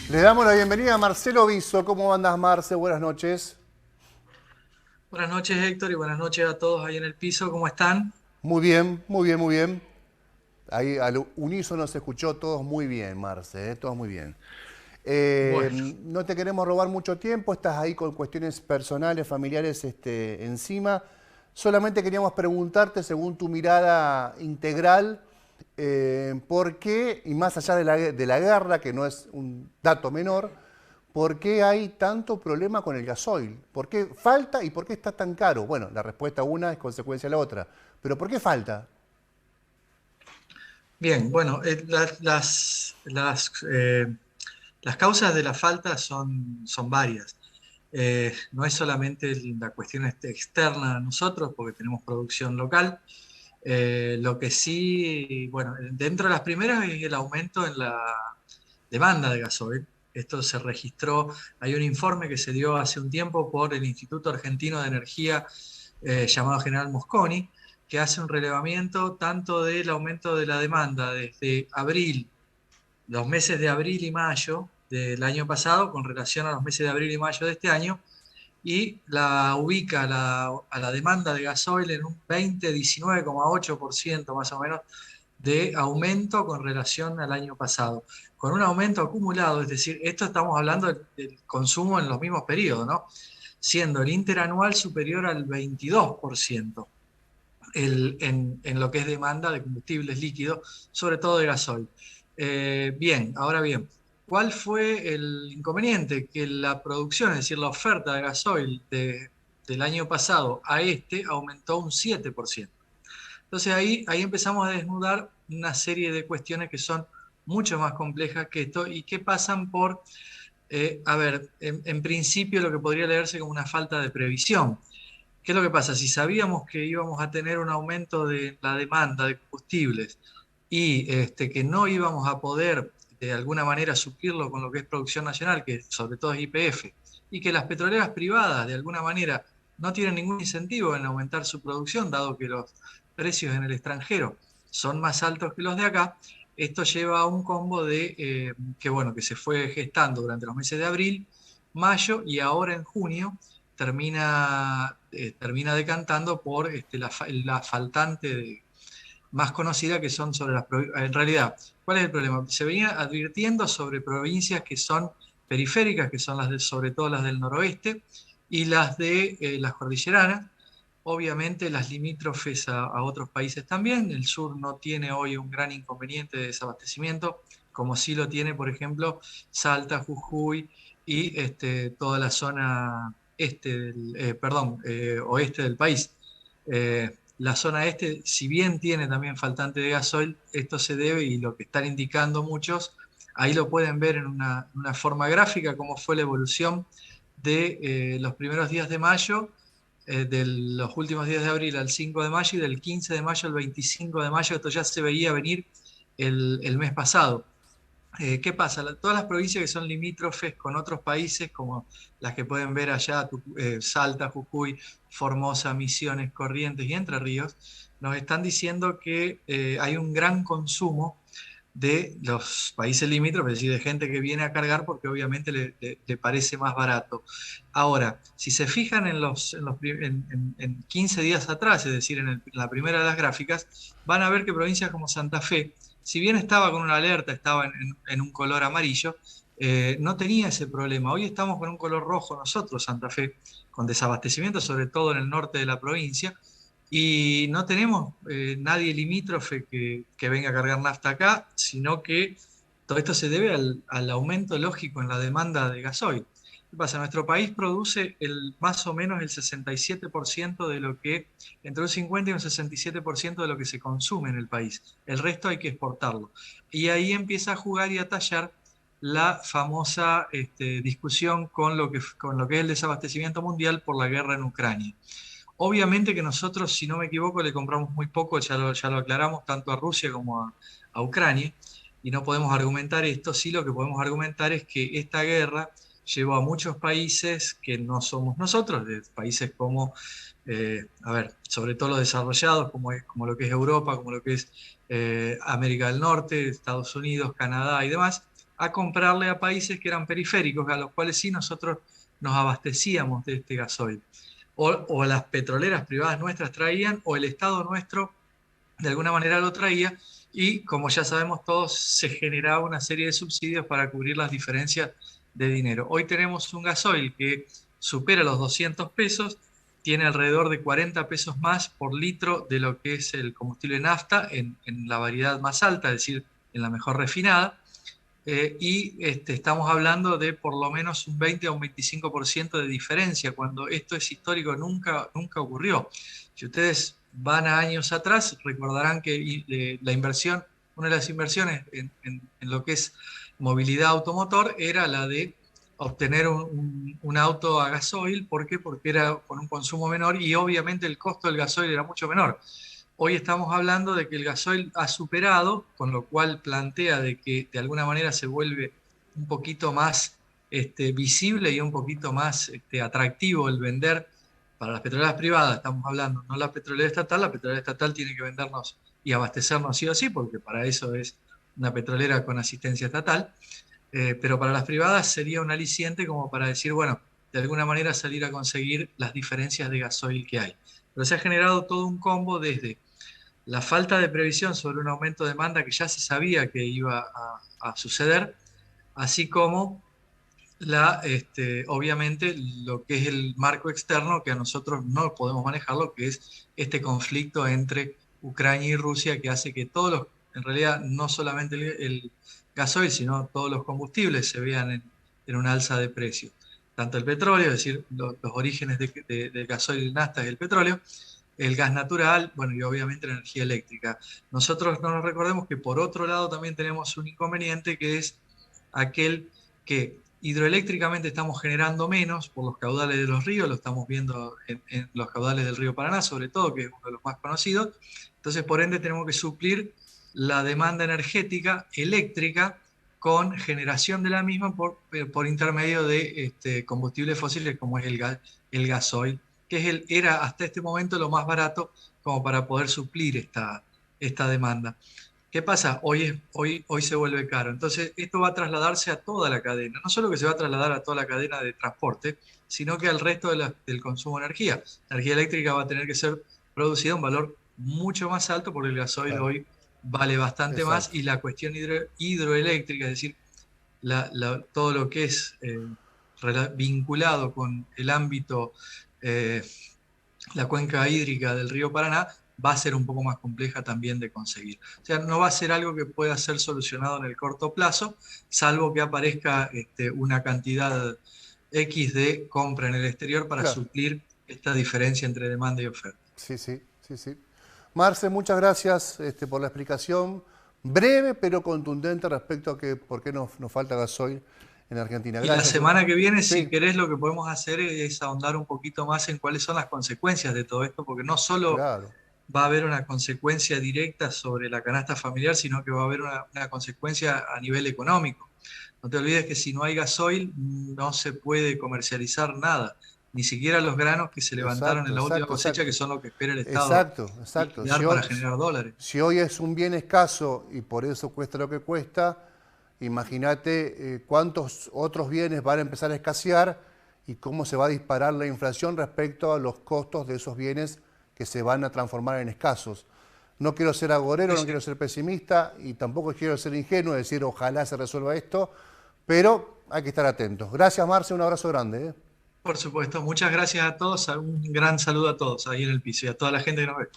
Le damos la bienvenida a Marcelo Viso. ¿Cómo andas, Marce? Buenas noches. Buenas noches, Héctor, y buenas noches a todos ahí en el piso. ¿Cómo están? Muy bien, muy bien, muy bien. Ahí al unísono se escuchó todos muy bien, Marce, todos muy bien. Bueno, No te queremos robar mucho tiempo, estás ahí con cuestiones personales, familiares encima. Solamente queríamos preguntarte, según tu mirada integral, por qué, y más allá de la guerra, que no es un dato menor, ¿por qué hay tanto problema con el gasoil? ¿Por qué falta y por qué está tan caro? Bueno, la respuesta una es consecuencia de la otra, pero ¿por qué falta? bien, bueno, las causas de la falta son varias. No es solamente la cuestión externa a nosotros, porque tenemos producción local. Lo que sí, bueno, dentro de las primeras es el aumento en la demanda de gasoil. Esto se registró, hay un informe que se dio hace un tiempo por el Instituto Argentino de Energía, llamado General Mosconi, que hace un relevamiento tanto del aumento de la demanda desde abril, los meses de abril y mayo del año pasado, con relación a los meses de abril y mayo de este año, y la ubica a la demanda de gasoil en un 19,8% más o menos de aumento con relación al año pasado, con un aumento acumulado, es decir, esto estamos hablando del consumo en los mismos periodos, ¿no? Siendo el interanual superior al 22% en lo que es demanda de combustibles líquidos, sobre todo de gasoil. Bien, ahora bien, ¿cuál fue el inconveniente? Que la producción, es decir, la oferta de gasoil del año pasado a este aumentó un 7%. Entonces ahí empezamos a desnudar una serie de cuestiones que son mucho más complejas que esto y que pasan por, a ver, en principio lo que podría leerse como una falta de previsión. ¿Qué es lo que pasa? Si sabíamos que íbamos a tener un aumento de la demanda de combustibles y que no íbamos a poder de alguna manera suplirlo con lo que es producción nacional, que sobre todo es YPF, y que las petroleras privadas de alguna manera no tienen ningún incentivo en aumentar su producción, dado que los precios en el extranjero son más altos que los de acá, esto lleva a un combo que, bueno, que se fue gestando durante los meses de abril, mayo y ahora en junio termina decantando por la faltante más conocida que son sobre En realidad, ¿cuál es el problema? Se venía advirtiendo sobre provincias que son periféricas, que son sobre todo las del noroeste, y las de las cordilleranas, obviamente las limítrofes a otros países también. El sur no tiene hoy un gran inconveniente de desabastecimiento, como sí lo tiene, por ejemplo, Salta, Jujuy y toda la zona oeste del país. La zona este, si bien tiene también faltante de gasoil, esto se debe, y lo que están indicando muchos, ahí lo pueden ver en una forma gráfica, cómo fue la evolución de los primeros días de mayo, de los últimos días de abril al 5 de mayo y del 15 de mayo al 25 de mayo. Esto ya se veía venir el mes pasado. ¿Qué pasa? Todas las provincias que son limítrofes con otros países, como las que pueden ver allá, Salta, Jujuy, Formosa, Misiones, Corrientes y Entre Ríos, nos están diciendo que hay un gran consumo de los países limítrofes, es decir, de gente que viene a cargar porque obviamente le parece más barato. Ahora, si se fijan en 15 días atrás, es decir, en la primera de las gráficas, van a ver que provincias como Santa Fe, si bien estaba con una alerta, estaba en un color amarillo, no tenía ese problema. Hoy estamos con un color rojo nosotros, Santa Fe, con desabastecimiento, sobre todo en el norte de la provincia, y no tenemos nadie limítrofe que venga a cargar nafta acá, sino que todo esto se debe al aumento lógico en la demanda de gasoil. ¿Qué pasa? Nuestro país produce más o menos el 67% de lo que, entre un 50 y un 67% de lo que se consume en el país. El resto hay que exportarlo. Y ahí empieza a jugar y a tallar la famosa discusión con lo que es el desabastecimiento mundial por la guerra en Ucrania. Obviamente que nosotros, si no me equivoco, le compramos muy poco, ya lo aclaramos, tanto a Rusia como a Ucrania, y no podemos argumentar esto. Sí, lo que podemos argumentar es que esta guerra llevó a muchos países que no somos nosotros, de países como, a ver, sobre todo los desarrollados, como lo que es Europa, como lo que es América del Norte, Estados Unidos, Canadá y demás, a comprarle a países que eran periféricos, a los cuales sí nosotros nos abastecíamos de este gasoil. O las petroleras privadas nuestras traían, o el Estado nuestro de alguna manera lo traía, y como ya sabemos todos, se generaba una serie de subsidios para cubrir las diferencias de dinero. Hoy tenemos un gasoil que supera los 200 pesos, tiene alrededor de 40 pesos más por litro de lo que es el combustible nafta en la variedad más alta, es decir, en la mejor refinada. Estamos hablando de por lo menos un 20 a un 25% de diferencia, cuando esto es histórico, nunca ocurrió. Si ustedes van a años atrás, recordarán que la inversión, una de las inversiones en lo que es movilidad automotor era la de obtener un auto a gasoil. ¿Por qué? Porque era con un consumo menor y obviamente el costo del gasoil era mucho menor. Hoy estamos hablando de que el gasoil ha superado, con lo cual plantea de que de alguna manera se vuelve un poquito más visible y un poquito más atractivo el vender para las petroleras privadas. Estamos hablando, no la petrolera estatal tiene que vendernos y abastecernos sí o sí, porque para eso es una petrolera con asistencia estatal, pero para las privadas sería un aliciente como para decir, bueno, de alguna manera salir a conseguir las diferencias de gasoil que hay. Pero se ha generado todo un combo desde la falta de previsión sobre un aumento de demanda que ya se sabía que iba a suceder, así como obviamente lo que es el marco externo que a nosotros no podemos manejarlo, que es este conflicto entre Ucrania y Rusia, que hace que todos los, en realidad no solamente el gasoil, sino todos los combustibles se vean en una alza de precios. Tanto el petróleo, es decir, los orígenes del gasoil y el nafta es el petróleo, el gas natural, bueno, y obviamente la energía eléctrica. Nosotros no nos recordemos que por otro lado también tenemos un inconveniente, que es aquel que hidroeléctricamente estamos generando menos por los caudales de los ríos, lo estamos viendo en los caudales del río Paraná, sobre todo, que es uno de los más conocidos. Entonces, por ende, tenemos que suplir la demanda energética eléctrica con generación de la misma por intermedio de combustibles fósiles como es el gasoil, que era hasta este momento lo más barato como para poder suplir esta demanda. ¿Qué pasa? Hoy se vuelve caro. Entonces, esto va a trasladarse a toda la cadena. No solo que se va a trasladar a toda la cadena de transporte, sino que al resto del consumo de energía. La energía eléctrica va a tener que ser producida a un valor mucho más alto porque el gasoil Claro, hoy vale bastante más, exacto. y la cuestión hidroeléctrica, es decir, todo lo que es vinculado con el ámbito, eh, la cuenca hídrica del río Paraná, va a ser un poco más compleja también de conseguir. O sea, no va a ser algo que pueda ser solucionado en el corto plazo, salvo que aparezca una cantidad X de compra en el exterior para Claro, suplir esta diferencia entre demanda y oferta. sí, sí, sí, sí. Marce, muchas gracias por la explicación breve pero contundente respecto a que por qué nos falta gasoil en Argentina. Y la Gracias. semana que viene, si Sí, querés, lo que podemos hacer es ahondar un poquito más en cuáles son las consecuencias de todo esto, porque no solo claro, va a haber una consecuencia directa sobre la canasta familiar, sino que va a haber una consecuencia a nivel económico. No te olvides que si no hay gasoil, no se puede comercializar nada, ni siquiera los granos que se levantaron exacto, en la última exacto, cosecha, que exacto. son lo que espera el Estado Exacto, exacto. liquidar para generar dólares. Si hoy es un bien escaso y por eso cuesta lo que cuesta, imagínate cuántos otros bienes van a empezar a escasear y cómo se va a disparar la inflación respecto a los costos de esos bienes que se van a transformar en escasos. No quiero ser agorero, Sí, no sí. quiero ser pesimista y tampoco quiero ser ingenuo, decir ojalá se resuelva esto, pero hay que estar atentos. Gracias, Marce, un abrazo grande. Por supuesto, muchas gracias a todos, un gran saludo a todos ahí en el piso y a toda la gente que nos ve.